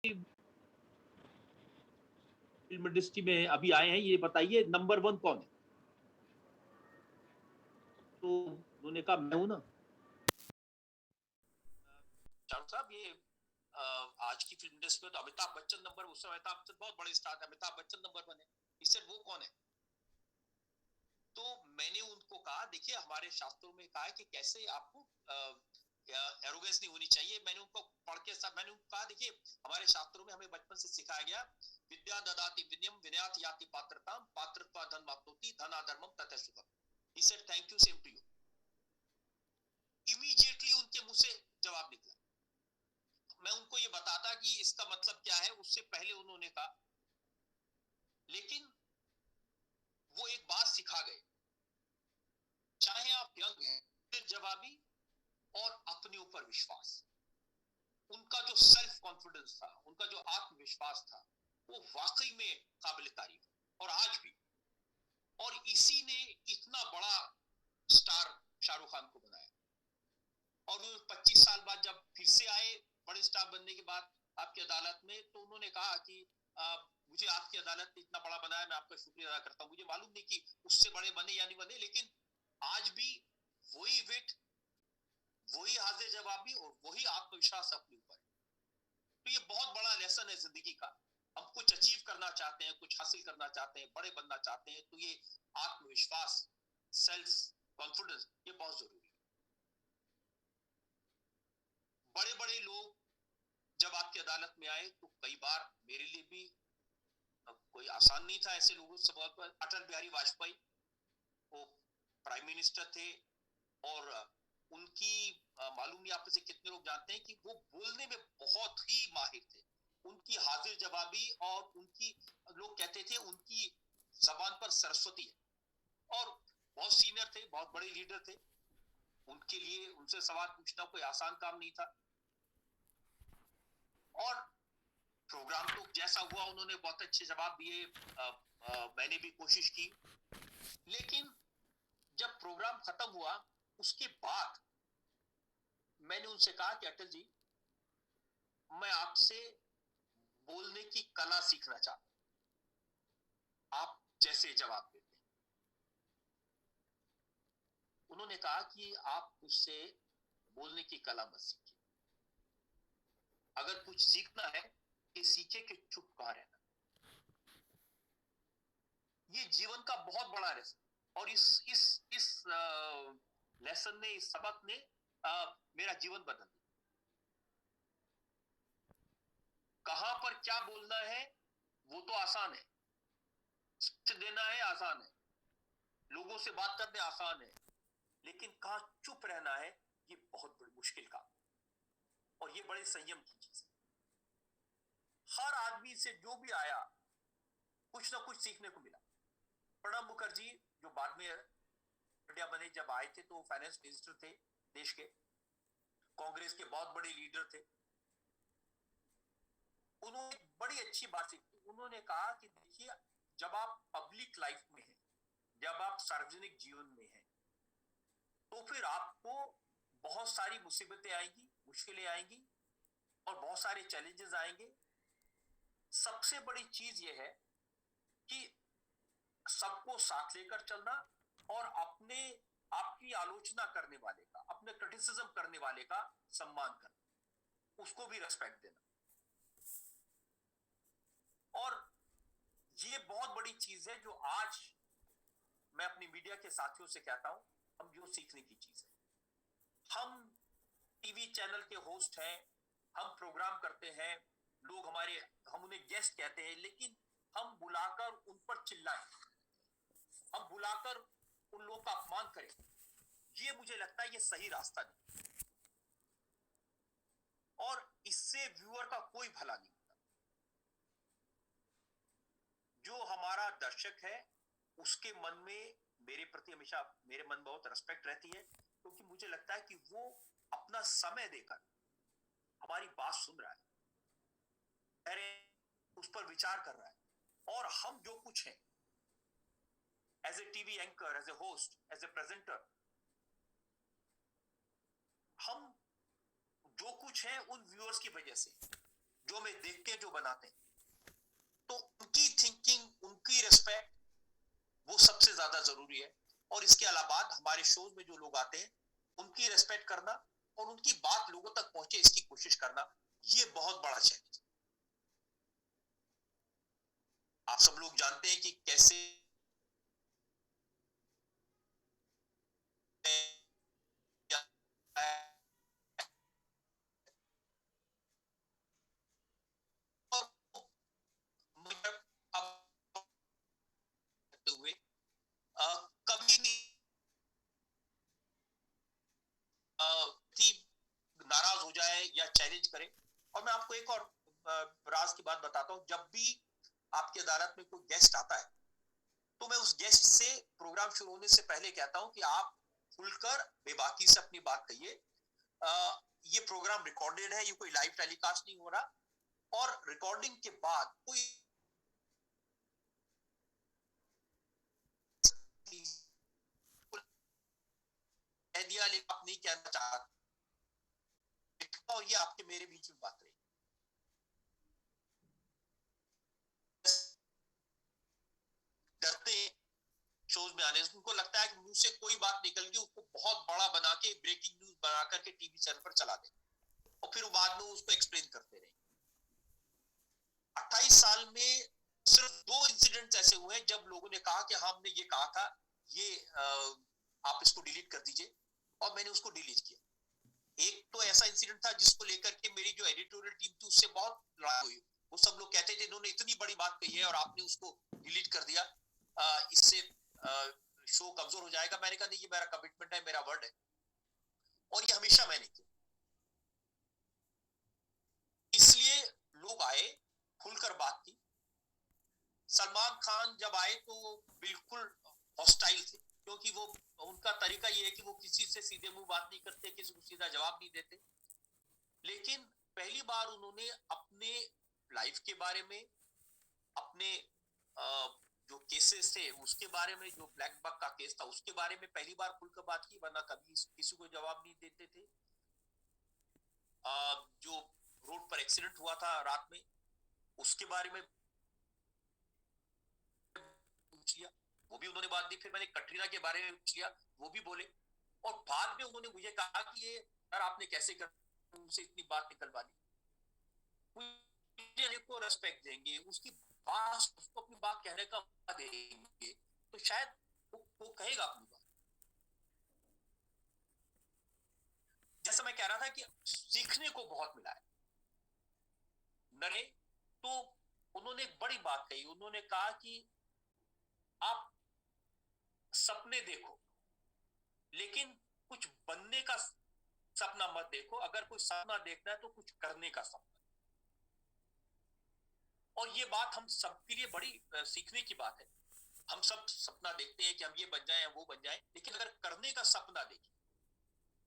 Film industry में अभी आए हैं, ये बताइए नंबर 1 कौन है? तो उन्होंने कहा मैं हूँ ना। शाहरुख साहब, ये आज की फिल्म इंडस्ट्री में तो अमिताभ बच्चन नंबर, उस समय अमिताभ बच्चन बहुत बड़े स्टार थे, अमिताभ बच्चन नंबर 1 है। इससे वो कौन है? तो मैंने उनको कहा, देखिए हमारे शास्त्रों में कहा है कि कैसे आपको एरोगेंस नहीं होनी चाहिए। मैंने उनको पढ़ के सब मैंने उनको कहा, देखिए हमारे शास्त्रों में हमें बचपन से सिखाया गया, विद्या ददाति विनयम विनयात याति पात्रताम पात्रत्वा धन माप्नोति धनाधर्मम तथा सुखम। He said thank you, same to you. Immediately उनके मुंह से जवाब निकला। मैं उनको ये बताता कि इसका मतलब क्या है, उससे पहले उन्होंने कहा, लेकिन वो एक बात सिखा गए, चाहे आप यंग हैं, फिर जवाबी और अपने ऊपर विश्वास। उनका जो सेल्फ कॉन्फिडेंस था, उनका जो आत्मविश्वास था, वो वाकई में काबिल तारीफ और आज भी। और इसी ने इतना बड़ा स्टार शाहरुख खान को बनाया। और 25 साल बाद जब फिर से आए बड़े स्टार बनने के बाद आपकी अदालत में, तो उन्होंने कहा कि मुझे आपकी अदालत ने इतना बड़ा बनाया, मैं आपका शुक्रिया अदा करता हूँ। मुझे मालूम नहीं कि उससे बड़े बने या नहीं बने, लेकिन आज भी वही विट, वही हाजिर जवाबी और वही आत्मविश्वास अपने ऊपर। तो ये बहुत बड़ा लेसन है जिंदगी का। हम कुछ अचीव करना चाहते हैं, कुछ हासिल करना चाहते हैं, बड़े बनना चाहते हैं, तो ये आत्मविश्वास, सेल्फ कॉन्फिडेंस, ये बहुत जरूरी है। बड़े बड़े लोग जब आपकी अदालत में आए तो कई बार मेरे लिए भी कोई आसान नहीं था ऐसे लोगों से बहुत। अटल बिहारी वाजपेयी, वो प्राइम मिनिस्टर थे, और उनकी मालूम नहीं आप में से कितने लोग जानते हैं कि वो बोलने में बहुत ही माहिर थे। उनकी हाजिर जवाबी और उनकी, लोग कहते थे उनकी जबान पर सरस्वती है। और बहुत सीनियर थे, बहुत बड़े लीडर थे, उनके लिए उनसे सवाल पूछना कोई आसान काम नहीं था। और प्रोग्राम तो जैसा हुआ, उन्होंने बहुत अच्छे जवाब दिए, मैंने भी कोशिश की। लेकिन जब प्रोग्राम खत्म हुआ, उसके बाद मैंने उनसे कहा कि अटल जी, मैं आपसे बोलने की कला सीखना चाहता हूं, आप जैसे जवाब देते। उन्होंने कहा कि आप उससे बोलने की कला मत सीखिए, अगर कुछ सीखना है कि सीखे कि चुप कहां रहना। ये जीवन का बहुत बड़ा लेसन, और इस लेसन ने, इस सबक ने मेरा जीवन बदल दिया। कहां पर क्या बोलना है वो तो आसान है, देना है आसान है, लोगों से बात करने आसान है, लेकिन कहां चुप रहना है ये बहुत बड़ी मुश्किल काम, और ये बड़े संयम की चीज है। हर आदमी से जो भी आया कुछ ना कुछ सीखने को मिला। प्रणब मुखर्जी जो बाद में इंडिया बने, जब आए थे तो फाइनेंस मिनिस्टर थे देश के, कांग्रेस के बहुत बड़े लीडर थे। उन्होंने बड़ी अच्छी बात सीखी। उन्होंने कहा कि देखिए, जब आप पब्लिक लाइफ में हैं, जब आप सार्वजनिक जीवन में हैं, तो फिर आपको बहुत सारी मुसीबतें आएंगी, मुश्किलें आएंगी, और बहुत सारे चैलेंजेस आएंगे। सबसे बड़ी चीज यह है कि सबको साथ लेकर चलना, और अपने, आपकी आलोचना करने वाले का, अपने क्रिटिसिज्म करने वाले का सम्मान करना, उसको भी रेस्पेक्ट देना। और ये बहुत बड़ी चीज है जो आज मैं अपनी मीडिया के साथियों से कहता हूं, हम जो सीखने की चीज है। हम टीवी चैनल के होस्ट हैं, हम प्रोग्राम करते हैं, लोग हमारे, हम उन्हें गेस्ट कहते हैं, लेकिन हम बुलाकर उन पर चिल्लाएं, हम बुलाकर उन लोगों का अपमान करें, ये मुझे लगता है ये सही रास्ता नहीं, और इससे व्यूअर का कोई भला नहीं होता। जो हमारा दर्शक है उसके मन में मेरे प्रति हमेशा, मेरे मन में बहुत रिस्पेक्ट रहती है, क्योंकि मुझे लगता है कि वो अपना समय देकर हमारी बात सुन रहा है, अरे उस पर विचार कर रहा है। और हम जो कुछ हैं, as a TV anchor, as a host, as a presenter, हम जो कुछ है उन व्यूअर्स की वजह से। जो हमें देखते हैं, जो बनाते हैं, तो उनकी थिंकिंग, उनकी रिस्पेक्ट, वो सबसे ज्यादा जरूरी है। और इसके अलावा हमारे शोज में जो लोग आते हैं, उनकी रिस्पेक्ट करना और उनकी बात लोगों तक पहुंचे, इसकी कोशिश करना, ये बहुत बड़ा चैलेंज। आप सब लोग जानते हैं कि कैसे हुए कभी नहीं नाराज हो जाए या चैलेंज करे। और मैं आपको एक और राज की बात बताता हूँ, जब भी आपकी अदालत में कोई गेस्ट आता है, तो मैं उस गेस्ट से प्रोग्राम शुरू होने से पहले कहता हूं कि आप खुलकर बेबाकी से अपनी बात कहिए। ये प्रोग्राम रिकॉर्डेड है, ये कोई लाइव टेलीकास्ट नहीं हो रहा। और रिकॉर्डिंग के बाद कोई कह दिया लेकिन आप नहीं कहना चाहते, और ये आपके मेरे बीच में बात रही, डरते शोज में आने से। उनको लगता है कि मुंह से कोई बात निकल गई, उसको बहुत बड़ा बना के ब्रेकिंग न्यूज बना करके टीवी चैनल पर चला दे, और फिर बाद में उसको एक्सप्लेन करते रहे। 28 साल में सिर्फ 2 इंसिडेंट्स ऐसे हुए जब लोगों ने कहा कि हमने ये कहा था, ये आप इसको डिलीट कर दीजिए, और मैंने उसको डिलीट किया। एक तो ऐसा इंसिडेंट था जिसको लेकर के मेरी जो एडिटोरियल टीम थी उससे बहुत लड़ाई हुई। वो सब लोग कहते थे इन्होंने इतनी बड़ी बात कही है और आपने उसको डिलीट कर दिया, इससे शो कमजोर हो जाएगा। मैंने कहा नहीं, ये मेरा कमिटमेंट है, मेरा वर्ड है, और ये हमेशा मैंने किया। इसलिए लोग आए, खुलकर बात की। सलमान खान जब आए तो वो बिल्कुल हॉस्टाइल थे, क्योंकि वो उनका तरीका ये है कि वो किसी से सीधे मुंह बात नहीं करते, किसी को सीधा जवाब नहीं देते। लेकिन पहली बार उन्होंने अपने लाइफ के बारे में, अपने जो केसेस थे उसके बारे में, जो ब्लैक बक का केस था उसके बारे में पहली बार खुलकर बात की, वरना कभी किसी को जवाब नहीं देते थे। जो रोड पर एक्सीडेंट हुआ था रात में, उसके बारे में पूछ लिया, वो भी उन्होंने बात दी। फिर मैंने कटरीना के बारे में पूछ लिया, वो भी बोले। और बाद में उन्होंने मुझे कहा कि ये यार आपने कैसे कर उनसे इतनी बात निकलवा ली। मुझे को रेस्पेक्ट देंगे, उसकी बात, उसको अपनी बात कहने का मौका देंगे, तो शायद वो कहेगा अपनी बात। जैसा मैं कह रहा था कि सीखने को बहुत मिला है नरे, तो उन्होंने एक बड़ी बात कही। उन्होंने कहा कि आप सपने देखो, लेकिन कुछ बनने का सपना मत देखो। अगर कोई सपना देखना है तो कुछ करने का सपना। और ये बात हम सबके लिए बड़ी सीखने की बात है। हम सब सपना देखते हैं कि हम ये बन जाएं, वो बन जाएं, लेकिन अगर करने का सपना देखें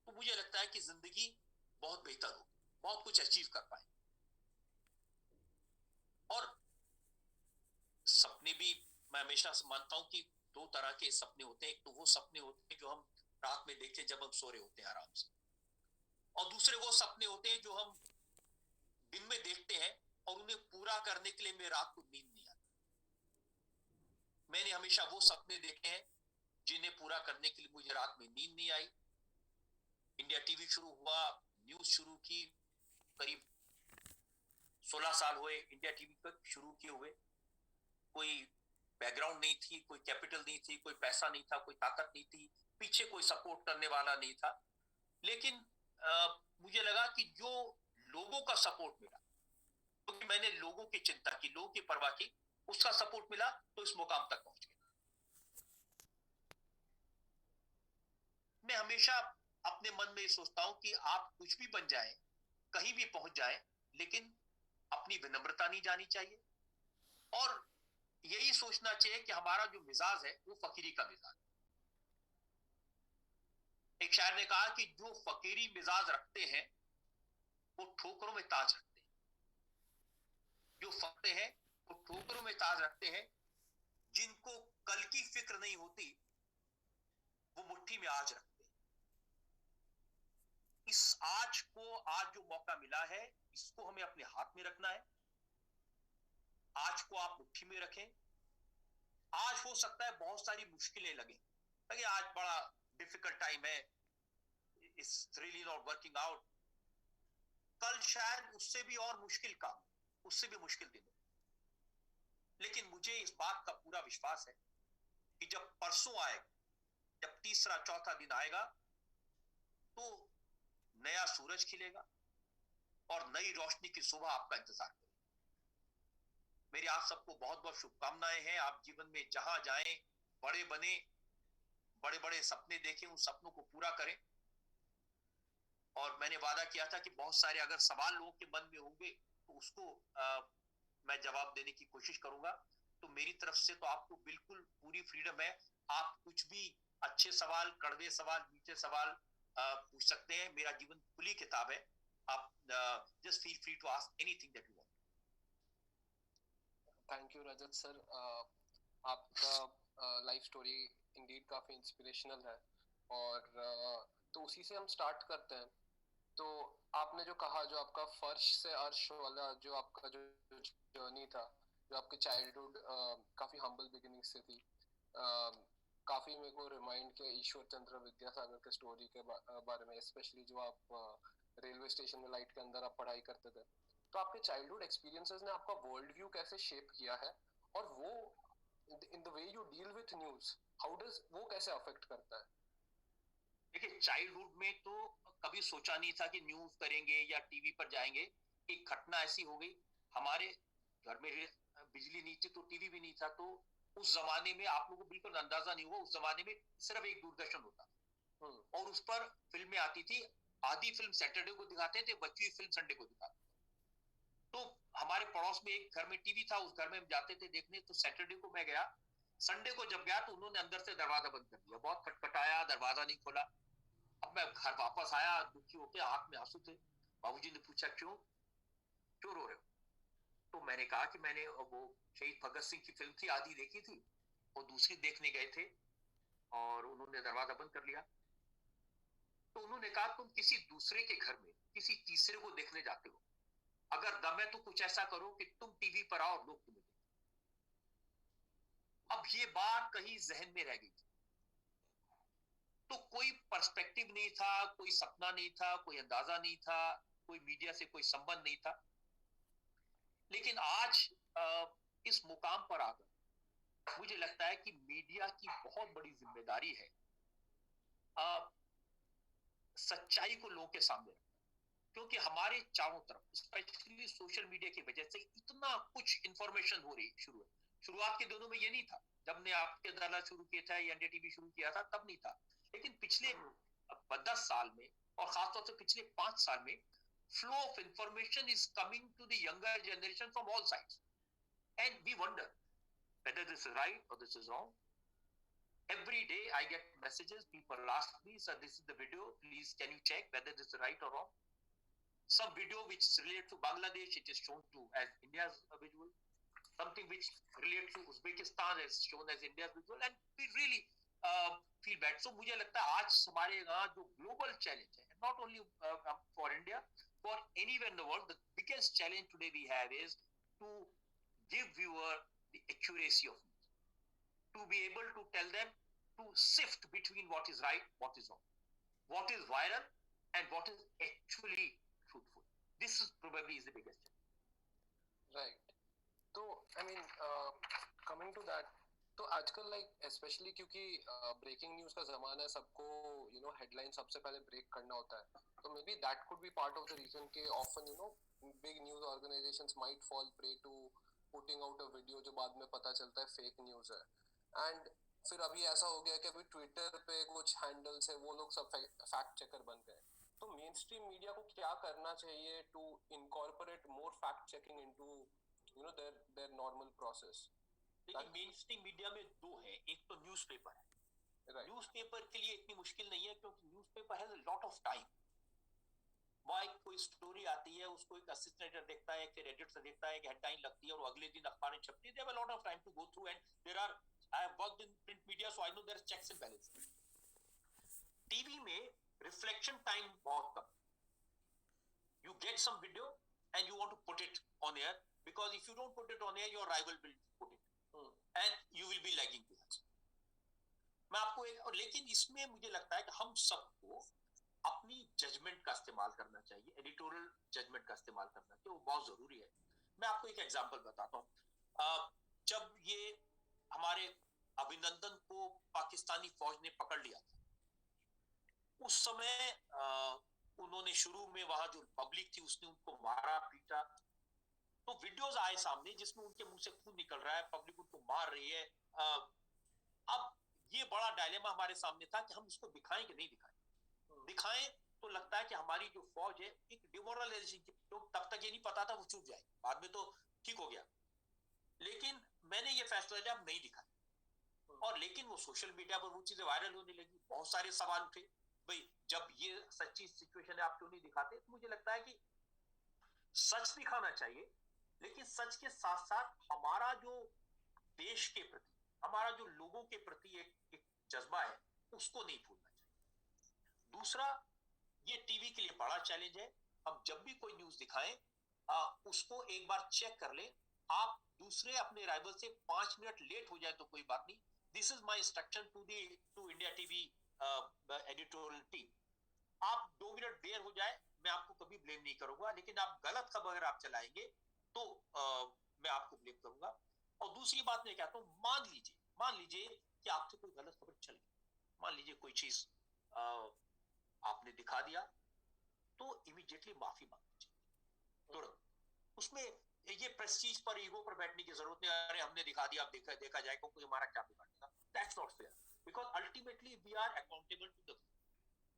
तो मुझे लगता है कि जिंदगी बहुत बेहतर हो, बहुत कुछ अचीव कर पाए। और सपने भी मैं हमेशा मानता हूं कि 2 तरह के सपने होते हैं। एक तो वो सपने होते हैं जो हम रात में देखते हैं जब हम सो रहे होते हैं आराम से, और दूसरे वो सपने होते हैं जो हम दिन में देखते हैं और उन्हें पूरा करने के लिए मेरे रात को नींद नहीं आती। मैंने हमेशा वो सपने देखे हैं जिन्हें पूरा करने के लिए मुझे रात में नींद नहीं आई। इंडिया टीवी शुरू हुआ, न्यूज शुरू की, करीब 16 साल हुए इंडिया टीवी पर शुरू किए हुए। कोई बैकग्राउंड नहीं थी, कोई कैपिटल नहीं थी, कोई पैसा नहीं था, कोई ताकत नहीं थी, पीछे कोई सपोर्ट करने वाला नहीं था। लेकिन मुझे लगा कि जो लोगों का सपोर्ट मिला, क्योंकि मैंने लोगों की चिंता की, लोगों की परवाह की, उसका सपोर्ट मिला तो इस मुकाम तक पहुंच गया। मैं हमेशा अपने मन में सोचता हूं कि आप कुछ भी बन जाएं, कहीं भी पहुंच जाएं, लेकिन अपनी विनम्रता नहीं जानी चाहिए। और यही सोचना चाहिए कि हमारा जो मिजाज है वो फकीरी का मिजाज। एक शायर ने कहा कि जो फकीरी मिजाज रखते हैं वो ठोकरों में ताज रखते हैं। जो फकते हैं वो ठोकरों में ताज रखते हैं। जिनको कल की फिक्र नहीं होती वो मुट्ठी में आज रखते हैं। इस आज जो मौका मिला है, इसको हमें अपने हाथ में रखना है। आज को आप मुट्ठी में रखें। आज हो सकता है बहुत सारी मुश्किलें लगे आज बड़ा डिफिकल्ट टाइम है, it's really not working out. कल शायद उससे भी और मुश्किल काम, उससे भी मुश्किल दिन। लेकिन मुझे इस बात का पूरा विश्वास है कि जब परसों आएगा, जब तीसरा चौथा दिन आएगा, तो नया सूरज खिलेगा और नई रोशनी की सुबह आपका इंतजार करेगी। मेरी आप सबको बहुत बहुत शुभकामनाएं हैं। आप जीवन में जहां जाएं, बड़े बने, बड़े बड़े सपने देखें, उन सपनों को पूरा करें। और मैंने वादा किया था कि बहुत सारे अगर सवाल लोगों के मन में होंगे तो उसको मैं जवाब देने की कोशिश करूंगा। तो मेरी तरफ से तो आपको बिल्कुल पूरी फ्रीडम है। आप कुछ भी अच्छे सवाल, कड़वे सवाल, मीठे सवाल पूछ सकते हैं। मेरा जीवन खुली किताब है। आप just feel free to ask anything that you want. Thank you Rajat sir. आपका लाइफ स्टोरी इंडीड काफी इंस्पिरेशनल है और तो उसी से हम स्टार्ट करते हैं। तो आपने जो कहा, जो आपका फर्श से अर्श वाला जो आपका जो जर्नी था, जो आपके चाइल्डहुड काफी हम्बल बिगिनिंग से थी, काफी मेरे को रिमाइंड किया ईश्वर चंद्र विद्यासागर के स्टोरी के बारे में, स्पेशली जो आप रेलवे स्टेशन में लाइट के अंदर आप पढ़ाई करते थे। तो आपके चाइल्डहुड एक्सपीरियंसेस ने आपका वर्ल्ड व्यू कैसे शेप किया है, और वो in the way you deal with news, how does वो कैसे अफेक्ट करता है? देखिए, चाइल्डहुड में तो कभी सोचा नहीं था कि न्यूज करेंगे या टीवी पर जाएंगे। एक घटना ऐसी हो गई, हमारे घर में बिजली नहीं थी तो टीवी भी नहीं था। तो उस जमाने में आप लोगों को बिल्कुल अंदाजा नहीं होगा, उस जमाने में सिर्फ एक दूरदर्शन होता और उस पर फिल्में आती थी। आधी फिल्म सैटरडे को दिखाते थे, बची हुई फिल्म संडे को दिखाते। तो हमारे पड़ोस में एक घर में टीवी था, उस घर में हम जाते थे देखने। तो सैटरडे को मैं गया, संडे को जब गया तो उन्होंने अंदर से दरवाजा बंद कर दिया। बहुत खटखटाया, दरवाजा नहीं खोला। अब मैं घर वापस आया दुखी होकर, आंख में आंसू थे। बाबूजी ने पूछा क्यों क्यों रो रहे हो? तो मैंने कहा कि मैंने वो शहीद भगत सिंह की फिल्म थी, आधी देखी थी और दूसरी देखने गए थे और उन्होंने दरवाजा बंद कर लिया। तो उन्होंने कहा तुम किसी दूसरे के घर में किसी तीसरे को देखने जाते हो, अगर दम है तो कुछ ऐसा करो कि तुम टीवी पर आओ और लोग तुम्हें देखें। अब ये बात कहीं जहन में रह गई थी। तो कोई पर्सपेक्टिव नहीं था, कोई सपना नहीं था, कोई अंदाजा नहीं था, कोई मीडिया से कोई संबंध नहीं था। लेकिन आज इस मुकाम पर आकर मुझे लगता है कि मीडिया की बहुत बड़ी जिम्मेदारी है सच्चाई को लोगों के सामने रखना। क्योंकि हमारे चारों तरफ स्पेशली सोशल मीडिया की वजह से इतना कुछ इंफॉर्मेशन हो रही शुरू है। शुरुआत के दिनों में ये नहीं था, जब ने आपके अदालत शुरू किया था या एनडीटीवी शुरू किया था तब नहीं था। लेकिन पिछले 10 साल में और खासतौर से पिछले 5 साल में flow of information is coming to the younger generation from all sides and we wonder whether this is right or this is wrong. Every day I get messages, people ask me, sir, this is the video, please can you check whether this is right or wrong. Some video which relates to Bangladesh, it is shown to as India's visual. Something which relates to Uzbekistan is shown as India's visual, and we really feel bad. So मुझे लगता है आज हमारे यहाँ जो global challenge है, not only for India, for anywhere in the world, the biggest challenge today we have is to give viewer the accuracy of news, to be able to tell them to sift between what is right, what is wrong, what is viral, and what is actually truthful. This is probably is the biggest challenge. Right. तो I mean, coming to that, तो आजकल like specially क्योंकि breaking news का जमाना है, सबको headline सबसे पहले ब्रेक करना होता है। तो may be that could be part of the reason के often big news organisations might fall prey to putting out a video जो बाद में पता चलता है फेक न्यूज है। एंड फिर अभी ऐसा हो गया कि अभी ट्विटर पे कुछ हैंडल्स है, वो लोग सब फैक्ट चेकर बन गए। तो मेन स्ट्रीम मीडिया को क्या करना चाहिए to incorporate more fact checking into their normal process? देखिए, मेन स्ट्रीम मीडिया में दो है, एक तो न्यूज़पेपर है। न्यूज़पेपर के लिए इतनी मुश्किल नहीं है क्योंकि newspaper has a lot of time. वहाँ कोई स्टोरी आती है, उसको एक असिस्टेंट एडिटर देखता है, फिर एडिटर देखता है, एक हेडलाइन लगती है और अगले दिन अखबार में छपती है। They have a lot of time to go through and there are I have worked in print media so I know there are checks and balances. TV में रिफ्लेक्शन टाइम बहुत कम. You get some video and you want to put it on air, because if you don't put it on air, your rival will put it, and you will be lagging behind. मैं आपको एक, और लेकिन इसमें मुझे लगता है कि हम सबको अपनी जजमेंट का इस्तेमाल करना चाहिए, एडिटोरियल जजमेंट का इस्तेमाल करना चाहिए, वो बहुत जरूरी है. मैं आपको एक एग्जांपल बताता हूँ. जब ये हमारे अभिनंदन को पाकिस्तानी फौज ने पकड़ लिया था, उस समय उन्होंने शुरू में वहां जो पब्लिक थी उसने उनको मारा पीटा, तो वीडियोस आए सामने जिसमें उनके मुंह से खून निकल रहा है, पब्लिक उनको मार रही है. अब ये बड़ा डायलेमा हमारे सामने था कि हम इसको दिखाएं कि नहीं दिखाएं. दिखाएं तो लगता है कि हमारी जो फौज है एक डिमोरलाइजेशन की, तो तब तक ये नहीं पता था वो छूट जाए, बाद में तो ठीक हो गया. लेकिन मैंने ये फैसला लिया अब नहीं दिखाएं. और लेकिन वो सोशल मीडिया पर वो चीजें वायरल होने लगी, बहुत सारे सवाल उठे, भाई जब ये सच्ची सिचुएशन है आप क्यों नहीं दिखाते. तो मुझे लगता है कि सच दिखाना चाहिए, लेकिन सच के साथ साथ हमारा जो देश के प्रति, हमारा जो लोगों के प्रति एक जज्बा है उसको नहीं भूलना चाहिए. दूसरा, ये टीवी के लिए बड़ा चैलेंज है. हम जब भी कोई न्यूज दिखाएं उसको एक बार चेक कर लें. आप दूसरे अपने राइवल से 5 मिनट लेट हो जाए तो कोई बात नहीं. This is my instruction to India TV editorial team. आप 2 मिनट देर हो जाए मैं आपको कभी ब्लेम नहीं करूंगा, लेकिन आप गलत खबर अगर आप चलाएंगे तो मैं आपको ब्लेम करूंगा. और दूसरी बात मैं कहता हूँ, मान लीजिए कि आपसे कोई गलत खबर चल गई, मान लीजिए कोई चीज आपने दिखा दिया, तो इमीडिएटली माफी मांगनी चाहिए तुरंत. उसमें ये प्रेस्टीज पर, ईगो पर बैठने की जरूरत नहीं. अरे हमने दिखा दिया, अब देखा जाएगा, कोई हमारा क्या बिगाड़ेगा. That's not fair, because ultimately we are accountable to the people.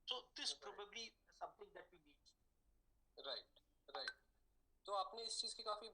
So this probably something that we need. Right. तो आपने इस चीज की काफी